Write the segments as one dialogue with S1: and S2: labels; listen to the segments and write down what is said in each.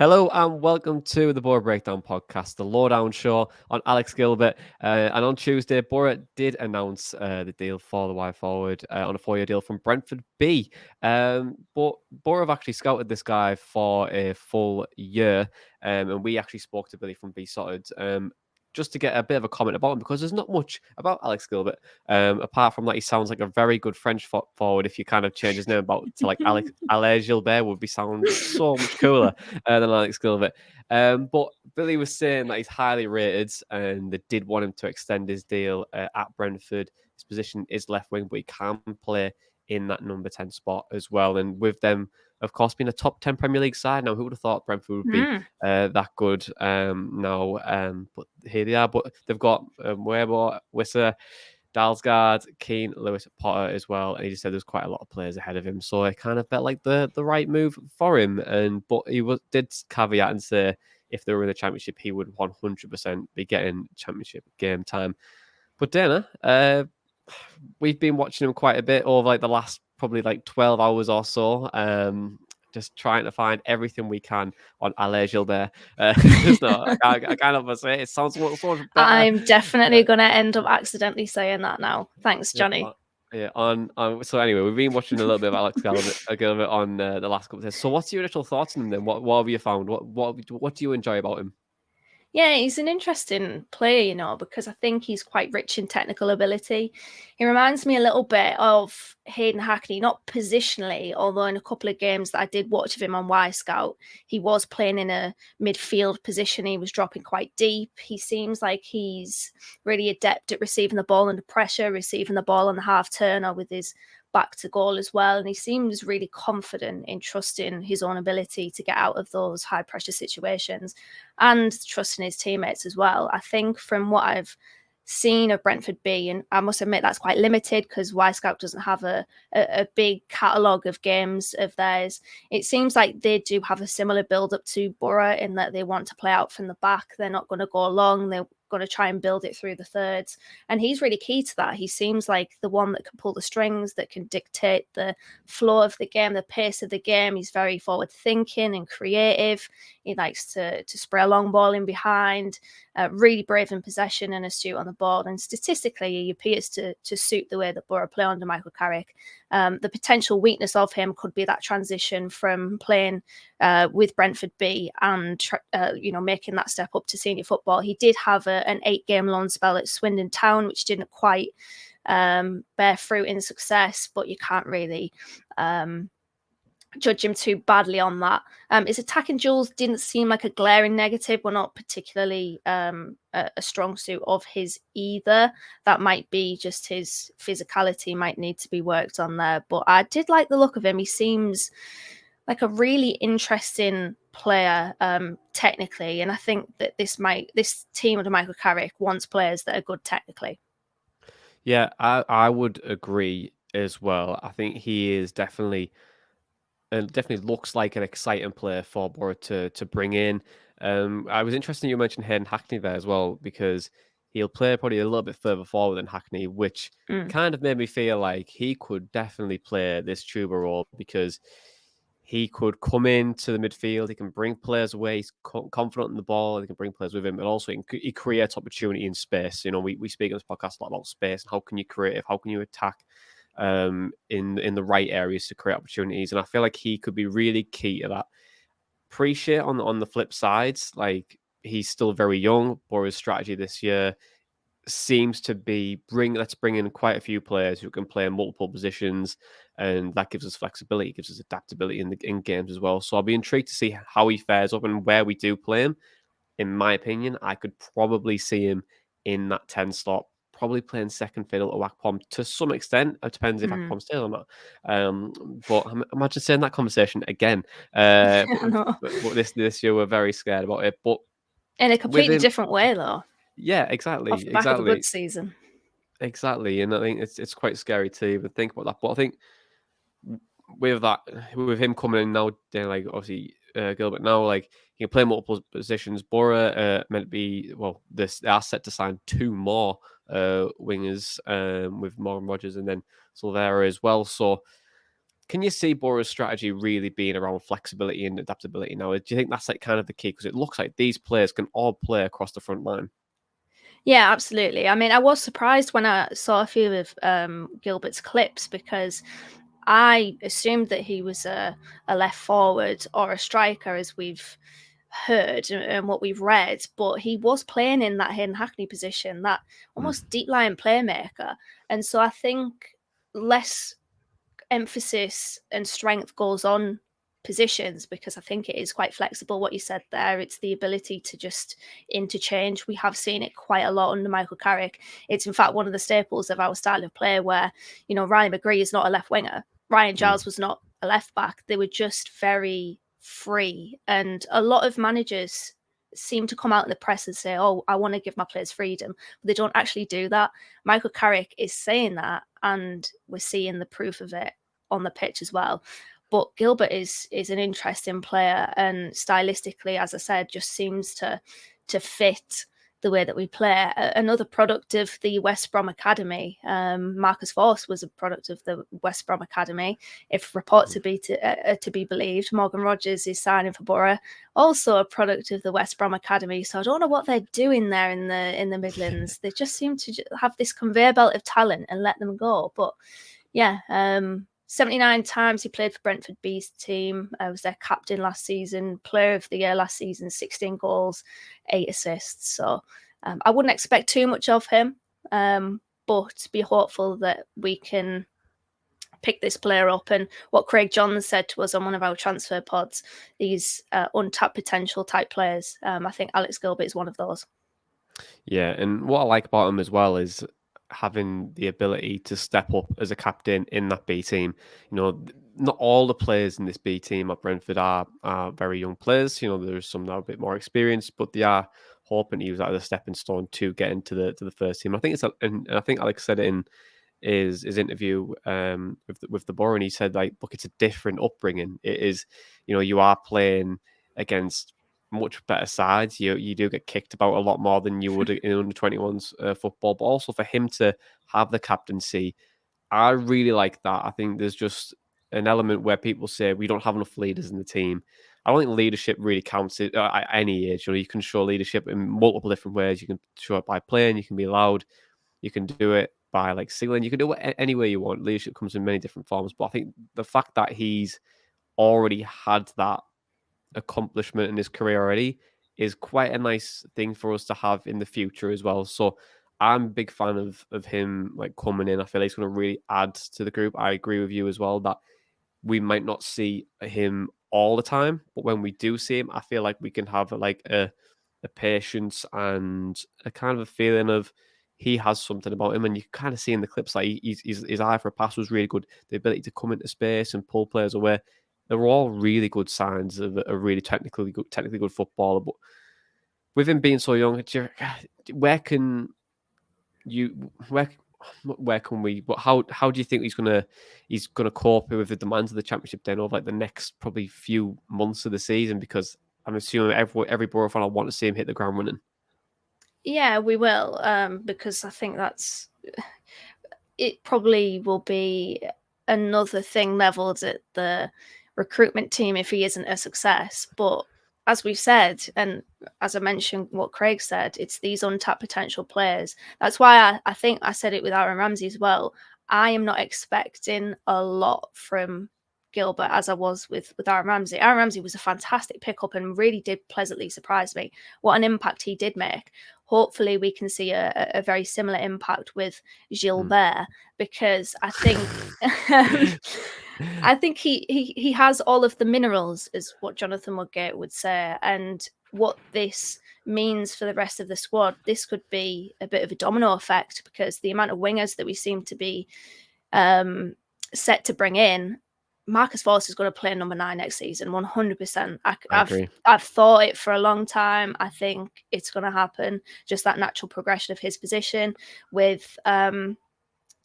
S1: Hello and welcome to the Boro Breakdown podcast, the Lowdown show on Alex Gilbert. And on Tuesday, Boro did announce the deal for the Y forward on a 4-year deal from Brentford B. But Boro have actually scouted this guy for a full year, and we actually spoke to Billy from B Sorted. Just to get a bit of a comment about him, because there's not much about Alex Gilbert, apart from that he sounds like a very good French forward. If you kind of change his name about to like Alex Gilbert, would be sound so much cooler than Alex Gilbert. But Billy was saying that he's highly rated and they did want him to extend his deal at Brentford. His position is left wing, but he can play in that number 10 spot as well. And with them, of course, being a top 10 Premier League side. Now, who would have thought Brentford would be that good now? But here they are. But they've got Weibo, Wissa, Dalsgaard, Keane, Lewis, Potter as well. And he just said there's quite a lot of players ahead of him. So it kind of felt like the right move for him. But he did caveat and say if they were in the Championship, he would 100% be getting Championship game time. But Dana, we've been watching him quite a bit over like the last probably like 12 hours or so. Just trying to find everything we can on Alex Gilbert. I can't help but say it sounds so much better.
S2: I'm definitely going to end up accidentally saying that now. Thanks, Jonny.
S1: So anyway, we've been watching a little bit of Alex Gilbert on the last couple of days. So what's your initial thoughts on him then? What have you found? What do you enjoy about him?
S2: Yeah, he's an interesting player, because I think he's quite rich in technical ability. He reminds me a little bit of Hayden Hackney, not positionally, although in a couple of games that I did watch of him on Y Scout, he was playing in a midfield position. He was dropping quite deep. He seems like he's really adept at receiving the ball under pressure, receiving the ball on the half turn or with his back to goal as well. And he seems really confident in trusting his own ability to get out of those high pressure situations and trusting his teammates as well. I think from what I've seen of Brentford B, and I must admit that's quite limited because Y Scout doesn't have a big catalogue of games of theirs. It seems like they do have a similar build up to Boro in that they want to play out from the back. They're not going to go long. They're going to try and build it through the thirds. And he's really key to that. He seems like the one that can pull the strings, that can dictate the flow of the game, the pace of the game. He's very forward thinking and creative. He likes to spray a long ball in behind, really brave in possession and astute on the ball. And statistically, he appears to suit the way that Boro play under Michael Carrick. The potential weakness of him could be that transition from playing with Brentford B and making that step up to senior football. He did have an 8-game loan spell at Swindon Town, which didn't quite bear fruit in success, but you can't really judge him too badly on that. His attacking duels didn't seem like a glaring negative. We're not particularly a strong suit of his either. That might be just his physicality might need to be worked on there. But I did like the look of him. He seems like a really interesting player technically. And I think that this team under Michael Carrick wants players that are good technically.
S1: Yeah, I would agree as well. I think he is definitely looks like an exciting player for Boro to bring in. I was interested you mentioned Hayden Hackney there as well, because he'll play probably a little bit further forward than Hackney, which kind of made me feel like he could definitely play this tuber role, because he could come into the midfield, he can bring players away, he's confident in the ball, he can bring players with him, and also he creates opportunity in space. We speak on this podcast a lot about space and how can you create, how can you attack in the right areas to create opportunities. And I feel like he could be really key to that. Appreciate on the flip sides, like he's still very young. Boro's strategy this year seems to be let's bring in quite a few players who can play in multiple positions, and that gives us flexibility, gives us adaptability in games as well. So I'll be intrigued to see how he fares up and where we do play him. In my opinion, I could probably see him in that 10 slot, probably playing second fiddle to Akpom to some extent. It depends if Akpom's still or not. But imagine saying that conversation again. But this year we're very scared about it. But
S2: in a completely different way, though.
S1: Yeah, exactly.
S2: Off the back of a good season.
S1: Exactly. And I think it's quite scary to even think about that. But I think with him coming in now, like obviously Gilbert now, like he can play multiple positions. Boro meant to be they are set to sign 2 more wingers with Morgan Rogers and then Silvera as well. So Can you see Boro's strategy really being around flexibility and adaptability now? Do you think that's like kind of the key? Because it looks like these players can all play across the front line.
S2: Yeah, absolutely. I mean, I was surprised when I saw a few of Gilbert's clips, because I assumed that he was a left forward or a striker, as we've heard and what we've read, but he was playing in that Hayden Hackney position, that almost deep line playmaker. And so I think less emphasis and strength goes on positions, because I think it is quite flexible. What you said there, it's the ability to just interchange. We have seen it quite a lot under Michael Carrick. It's in fact one of the staples of our style of play, where, you know, Riley McGree is not a left winger, Ryan Giles was not a left back. They were just very free, and a lot of managers seem to come out in the press and say, oh, I want to give my players freedom, but they don't actually do that. Michael Carrick is saying that, and we're seeing the proof of it on the pitch as well. But Gilbert is an interesting player, and stylistically, as I said, just seems to fit the way that we play. Another product of the West Brom Academy, Marcus Forss was a product of the West Brom Academy. If reports are to be believed, Morgan Rogers is signing for Boro, also a product of the West Brom Academy. So I don't know what they're doing there in the Midlands. They just seem to have this conveyor belt of talent and let them go. But yeah, 79 times he played for Brentford B's team. Was their captain last season, player of the year last season, 16 goals, 8 assists. So I wouldn't expect too much of him, but be hopeful that we can pick this player up. And what Craig Johns said to us on one of our transfer pods, these untapped potential type players, I think Alex Gilbert is one of those.
S1: Yeah, and what I like about him as well is having the ability to step up as a captain in that B team. You know, not all the players in this B team at Brentford are very young players. You know, there's some that are a bit more experienced, but they are hoping to use that as a stepping stone to get into the first team. I think and I think Alex said it in his interview with the Boro, and he said, like, look, it's a different upbringing. It is, you know, you are playing against much better sides. You do get kicked about a lot more than you would in under 21s football, but also for him to have the captaincy, I really like that. I think there's just an element where people say we don't have enough leaders in the team. I don't think leadership really counts at any age. You know, you can show leadership in multiple different ways. You can show it by playing. You can be loud. You can do it by like signaling. You can do it any way you want. Leadership comes in many different forms. But I think the fact that he's already had that accomplishment in his career already is quite a nice thing for us to have in the future as well. So I'm a big fan of him like coming in. I feel like he's going to really add to the group. I agree with you as well that we might not see him all the time, but when we do see him, I feel like we can have like a patience and a kind of a feeling of he has something about him, and you kind of see in the clips like his eye for a pass was really good. The ability to come into space and pull players away, they were all really good signs of a really technically good footballer. But with him being so young, where can you where can we? But how do you think he's gonna cope with the demands of the championship then over like the next probably few months of the season? Because I'm assuming every Boro fan will want to see him hit the ground running.
S2: Yeah, we will, because I think it probably will be another thing leveled at the recruitment team if he isn't a success. But as we've said, and as I mentioned, what Craig said, it's these untapped potential players. That's why I think I said it with Aaron Ramsey as well. I am not expecting a lot from Gilbert as I was with Aaron Ramsey. Aaron Ramsey was a fantastic pickup and really did pleasantly surprise me. What an impact he did make. Hopefully we can see a very similar impact with Gilbert, because I think I think he has all of the minerals, is what Jonathan Woodgate would say. And what this means for the rest of the squad, this could be a bit of a domino effect, because the amount of wingers that we seem to be set to bring in, Marcus Forss is going to play number 9 next season, 100%.
S1: I agree.
S2: I've thought it for a long time. I think it's going to happen. Just that natural progression of his position with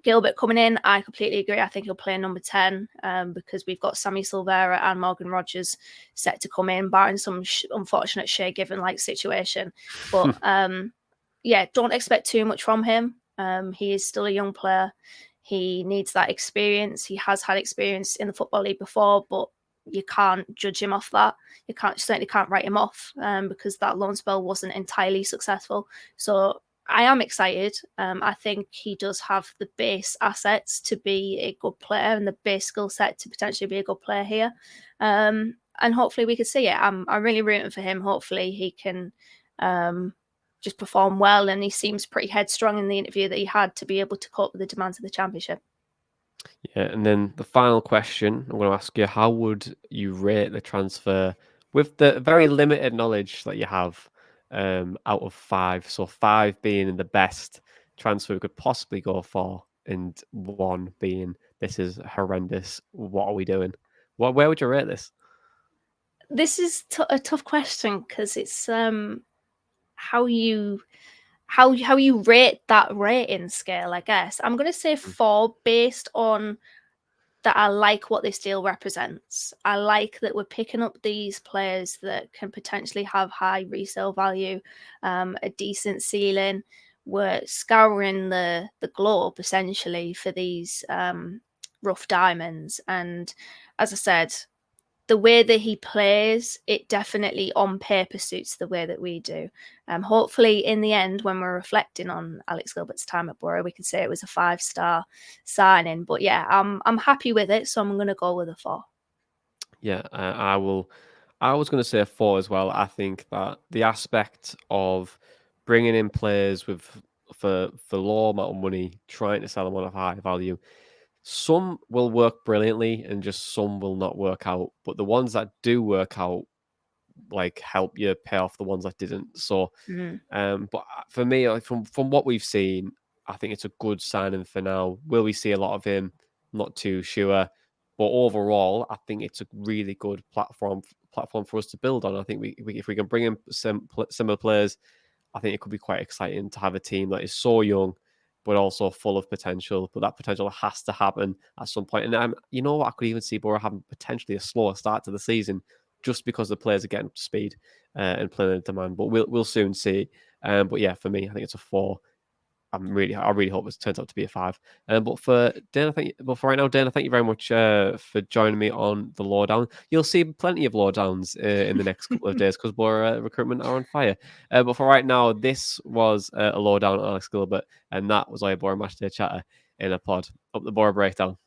S2: Gilbert coming in. I completely agree. I think he'll play number 10 because we've got Sammy Silvera and Morgan Rogers set to come in, barring some unfortunate Shay Given-like situation. But yeah, don't expect too much from him. He is still a young player. He needs that experience. He has had experience in the Football League before, but you can't judge him off that. You certainly can't write him off because that loan spell wasn't entirely successful. So I am excited. I think he does have the base assets to be a good player and the base skill set to potentially be a good player here. And hopefully we can see it. I'm really rooting for him. Hopefully he can just perform well, and he seems pretty headstrong in the interview that he had to be able to cope with the demands of the championship.
S1: Yeah, and then the final question I'm going to ask you: how would you rate the transfer with the very limited knowledge that you have out of 5? So 5 being the best transfer we could possibly go for, and 1 being this is horrendous. What are we doing? Where would you rate this?
S2: This is a tough question because it's how you rate that rating scale. I guess I'm going to say 4 based on that. I like what this deal represents. I like that we're picking up these players that can potentially have high resale value, a decent ceiling. We're scouring the globe essentially for these rough diamonds. And as I said, the way that he plays, it definitely on paper suits the way that we do. Hopefully, in the end, when we're reflecting on Alex Gilbert's time at Boro, we can say it was a 5-star signing. But yeah, I'm happy with it, so I'm going to go with a 4.
S1: Yeah, I will. I was going to say a 4 as well. I think that the aspect of bringing in players with for low amount of money, trying to sell them on a high value, some will work brilliantly and just some will not work out. But the ones that do work out, like, help you pay off the ones that didn't. So, but for me, like, from what we've seen, I think it's a good signing for now. Will we see a lot of him? Not too sure. But overall, I think it's a really good platform for us to build on. I think if we can bring in some similar players, I think it could be quite exciting to have a team that is so young, but also full of potential. But that potential has to happen at some point. And you know what? I could even see Boro having potentially a slower start to the season just because the players are getting up to speed and playing in demand. But we'll soon see. But yeah, for me, I think it's a 4. I really hope it turns out to be a 5. But for Dana, for right now, Dana, thank you very much for joining me on the Lowdown. You'll see plenty of Lowdowns in the next couple of days because more recruitment are on fire. But for right now, this was a Lowdown on Alex Gilbert, and that was our Boro Matchday Chatter in a pod. Up the Boro Breakdown.